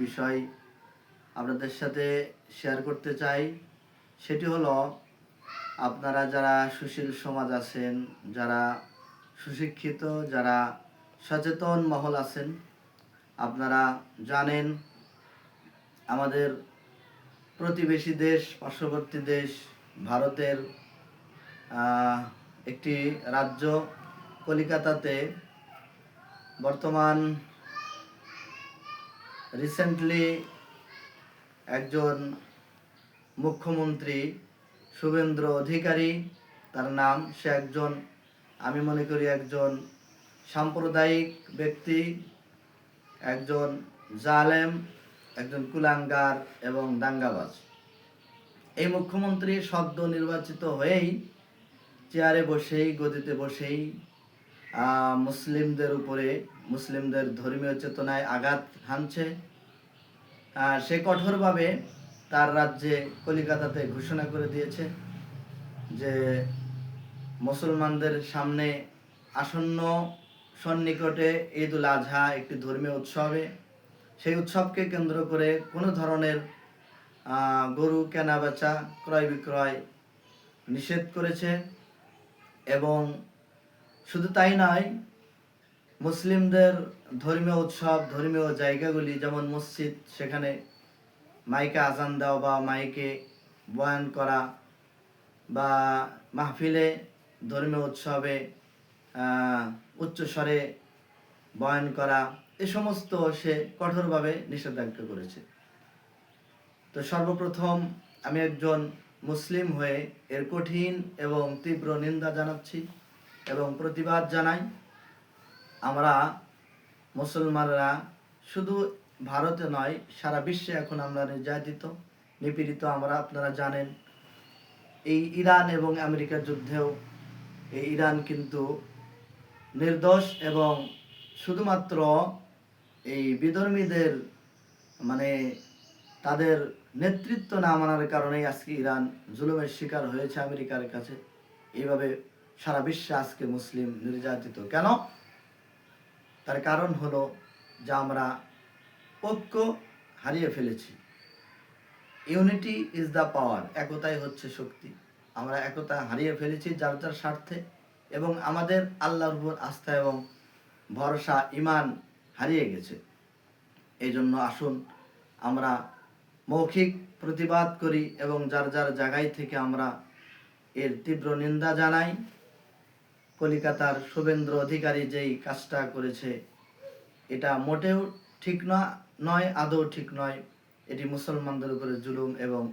বিষয় আপনাদের সাথে শেয়ার করতে চাই। সেটি হলো, আপনারা যারা সুশীল সমাজ আছেন, যারা সুশিক্ষিত, যারা সচেতন মহল আছেন, আপনারা জানেন আমাদের প্রতিবেশী দেশ, পার্শ্ববর্তী দেশ ভারতের একটি রাজ্য কলিকাতাতে বর্তমান রিসেন্টলি একজন মুখ্যমন্ত্রী শুভেন্দু অধিকারী, তার নাম, সে একজন, আমি মনে করি একজন সাম্প্রদায়িক ব্যক্তি, একজন জালেম, একজন কুলাঙ্গার এবং দাঙ্গাবাজ। এই মুখ্যমন্ত্রী সদ্য নির্বাচিত হয়েই চেয়ারে বসেই, গদিতে বসেই মুসলিমদের উপরে, মুসলিমদের ধর্মীয় চেতনায় আঘাত হানছে। সে কঠোরভাবে তার রাজ্যে কলিকাতাতে ঘোষণা করে দিয়েছে যে মুসলমানদের সামনে আসন্ন সন্নিকটে ঈদ উল আজহা একটি ধর্মীয় উৎসবে, সেই উৎসবকে কেন্দ্র করে কোনো ধরনের গরু কেনা বেচা, ক্রয় বিক্রয় নিষেধ করেছে। এবং শুধু তাই নয়, মুসলিমদের ধর্মীয় উৎসব, ধর্মীয় জায়গাগুলি যেমন মসজিদ, সেখানে মাইকে আজান দেওয়া বা মাইকে বয়ান করা বা মাহফিলে, ধর্মীয় উৎসবে উচ্চস্বরে বয়ান করা, এ সমস্ত সে কঠোরভাবে নিষেধাজ্ঞা করেছে। তো সর্বপ্রথম আমি একজন মুসলিম হয়ে এর কঠিন এবং তীব্র নিন্দা জানাচ্ছি এবং প্রতিবাদ জানাই। আমরা মুসলমানরা শুধু ভারতে নয়, সারা বিশ্বে এখন আমরা নির্যাতিত, নিপীড়িত। আপনারা জানেন, এই ইরান এবং আমেরিকার যুদ্ধেও এই ইরান কিন্তু নির্দোষ এবং শুধুমাত্র এই বিধর্মীদের তাদের নেতৃত্ব না মানার কারণেই আজকে ইরান জুলুমের শিকার হয়েছে আমেরিকার কাছে। এইভাবে সারা বিশ্বে আজকে মুসলিম নির্যাতিত কেন? তার কারণ হলো যে আমরা ঐক্য হারিয়ে ফেলেছি। ইউনিটি ইজ দ্য পাওয়ার, একতাই হচ্ছে শক্তি। আমরা একতা হারিয়ে ফেলেছি যার যার স্বার্থে, এবং আমাদের আল্লাহর উপর আস্থা এবং ভরসা, ইমান হারিয়ে গেছে। এই জন্য আসুন আমরা মৌখিক প্রতিবাদ করি এবং যার যার জায়গায় থেকে আমরা এর তীব্র নিন্দা জানাই। কলিকাতার শুভেন্দু অধিকারী যেই কাজটা করেছে, এটা মোটেও ঠিক নয়, আদৌ ঠিক নয়। এটি মুসলমানদের উপরে জুলুম এবং